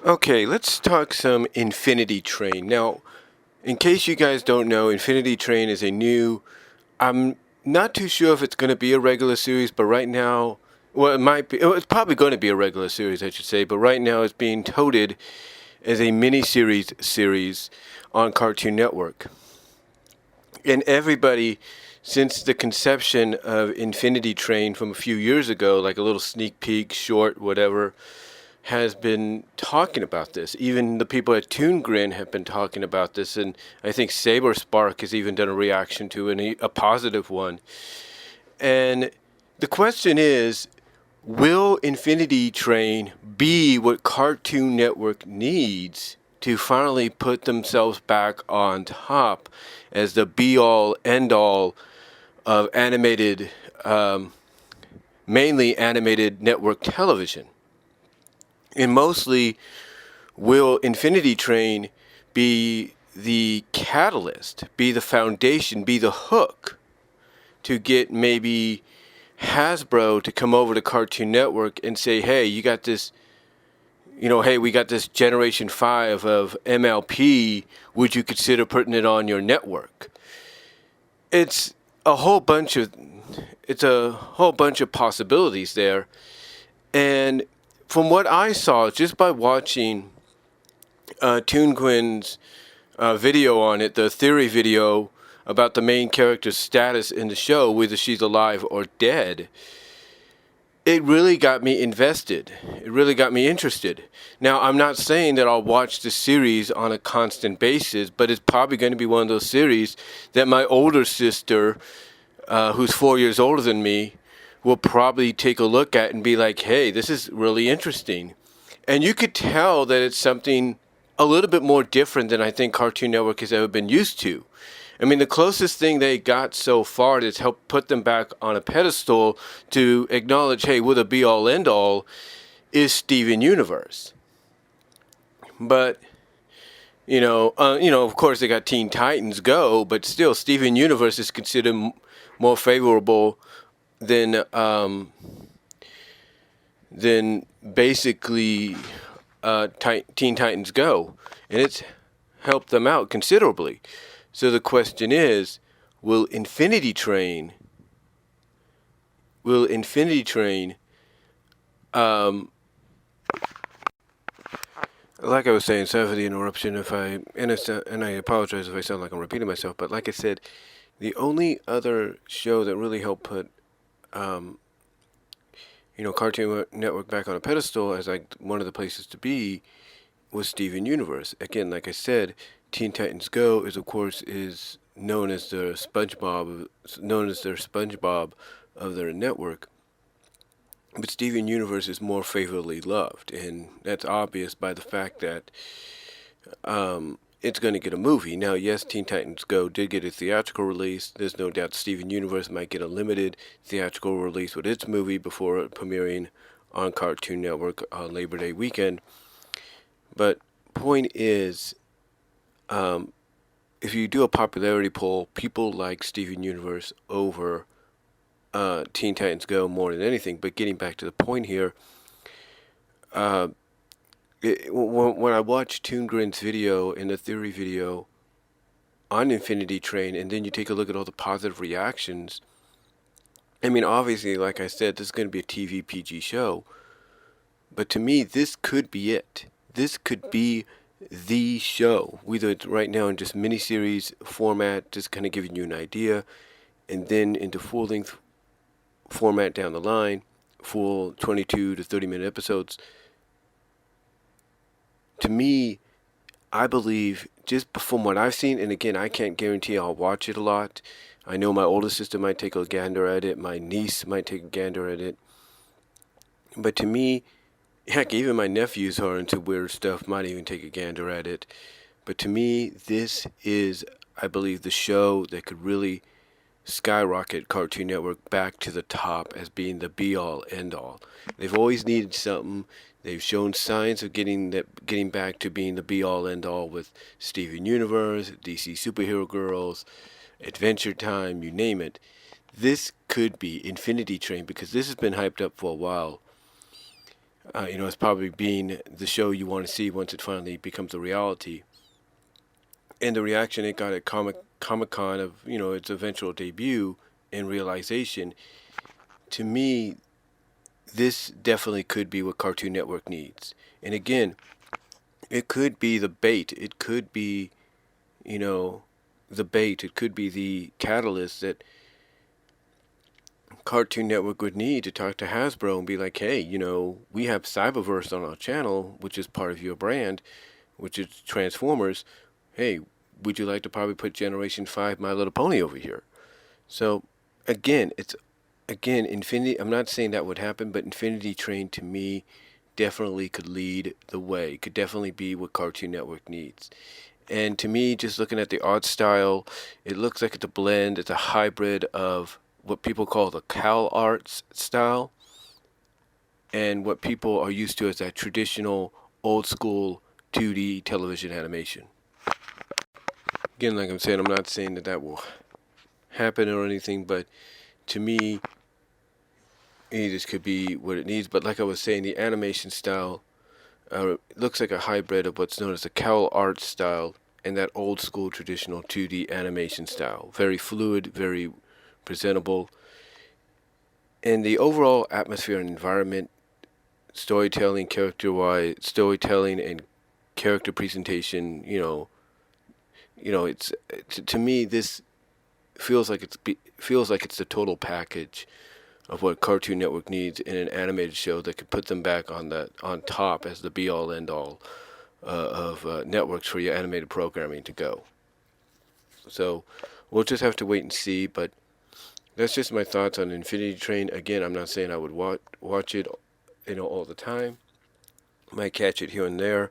Okay, let's talk some Infinity Train. Now, in case you guys don't know, Infinity Train is a new. I'm not too sure if it's going to be a regular series, but right now, well, it might be. It's probably going to be a regular series, I should say. But right now, it's being touted as a mini series on Cartoon Network. And everybody, since the conception of Infinity Train from a few years ago, like a little sneak peek, short, whatever, has been talking about this. Even the people at Toon Grin have been talking about this, and I think Saber Spark has even done a reaction to it, a positive one. And the question is, will Infinity Train be what Cartoon Network needs to finally put themselves back on top as the be all end all of animated, mainly animated network television? And mostly, will Infinity Train be the catalyst, be the foundation, be the hook to get maybe Hasbro to come over to Cartoon Network and say, hey, you got this, hey, we got this Generation 5 of MLP. Would you consider putting it on your network? It's a whole bunch of possibilities there. And from what I saw, just by watching Toon Quinn's video on it, the theory video about the main character's status in the show, whether she's alive or dead, it really got me invested. It really got me interested. Now, I'm not saying that I'll watch the series on a constant basis, but it's probably going to be one of those series that my older sister, who's 4 years older than me, will probably take a look at and be like, hey, this is really interesting. And you could tell that it's something a little bit more different than I think Cartoon Network has ever been used to. I mean, the closest thing they got so far that's helped put them back on a pedestal to acknowledge, hey, we're the be all end all, is Steven Universe. But of course they got Teen Titans Go, but still, Steven Universe is considered more favorable than basically Teen Titans Go, and it's helped them out considerably. So the question is, will Infinity Train, like I was saying, sorry for the interruption. And I apologize if I sound like I'm repeating myself, but like I said, the only other show that really helped put Cartoon Network back on a pedestal as like one of the places to be was Steven Universe. Again, like I said, Teen Titans Go is known as their SpongeBob of their network. But Steven Universe is more favorably loved, and that's obvious by the fact that it's going to get a movie. Now, yes, Teen Titans Go did get a theatrical release. There's no doubt Steven Universe might get a limited theatrical release with its movie before premiering on Cartoon Network on Labor Day weekend. But point is, if you do a popularity poll, people like Steven Universe over Teen Titans Go more than anything. But getting back to the point here, when I watch Toon Grin's video and the theory video on Infinity Train, and then you take a look at all the positive reactions, I mean, obviously, like I said, this is going to be a TV PG show. But to me, this could be it. This could be the show. Whether it's right now in just miniseries format, just kind of giving you an idea, and then into full-length format down the line, full 22 to 30-minute episodes. To me, I believe, just from what I've seen, and again, I can't guarantee I'll watch it a lot. I know my older sister might take a gander at it. My niece might take a gander at it. But to me, heck, even my nephews who are into weird stuff might even take a gander at it. But to me, this is, I believe, the show that could really skyrocket Cartoon Network back to the top as being the be-all, end-all. They've always needed something. They've shown signs of getting back to being the be-all, end-all with Steven Universe, DC Superhero Girls, Adventure Time, you name it. This could be Infinity Train because this has been hyped up for a while. It's probably being the show you want to see once it finally becomes a reality. And the reaction it got at Comic Con of its eventual debut and realization, to me, this definitely could be what Cartoon Network needs. And again, it could be the bait. It could be, you know, the bait. It could be the catalyst that Cartoon Network would need to talk to Hasbro and be like, hey, we have Cyberverse on our channel, which is part of your brand, which is Transformers. Hey, would you like to probably put Generation 5 My Little Pony over here? So, again, Infinity. I'm not saying that would happen, but Infinity Train to me definitely could lead the way. Could definitely be what Cartoon Network needs. And to me, just looking at the art style, it looks like it's a blend. It's a hybrid of what people call the Cal Arts style and what people are used to as that traditional, old school 2D television animation. Again, like I'm saying, I'm not saying that will happen or anything, but to me, this could be what it needs. But like I was saying, the animation style looks like a hybrid of what's known as the Cal Arts style and that old school traditional 2D animation style. Very fluid, very presentable. And the overall atmosphere and environment, storytelling, storytelling and character presentation, it's to me this feels like it's the total package of what Cartoon Network needs in an animated show that could put them back on top as the be all end all of networks for your animated programming to go. So we'll just have to wait and see. But that's just my thoughts on Infinity Train. Again, I'm not saying I would watch it, all the time. Might catch it here and there,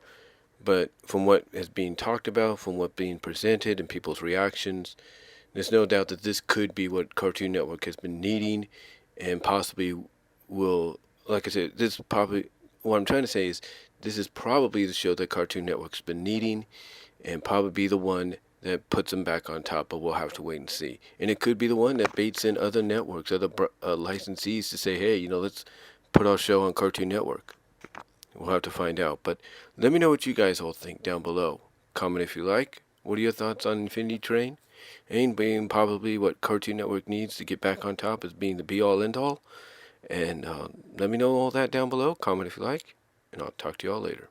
but from what is being talked about, from what being presented, and people's reactions, there's no doubt that this could be what Cartoon Network has been needing, and possibly will. Like I said, this probably. What I'm trying to say is, this is probably the show that Cartoon Network's been needing, and probably be the one that puts them back on top. But we'll have to wait and see. And it could be the one that baits in other networks, other licensees to say, hey, let's put our show on Cartoon Network. We'll have to find out. But let me know what you guys all think down below. Comment if you like. What are your thoughts on Infinity Train? And being probably what Cartoon Network needs to get back on top as being the be-all, end-all. And let me know all that down below. Comment if you like. And I'll talk to you all later.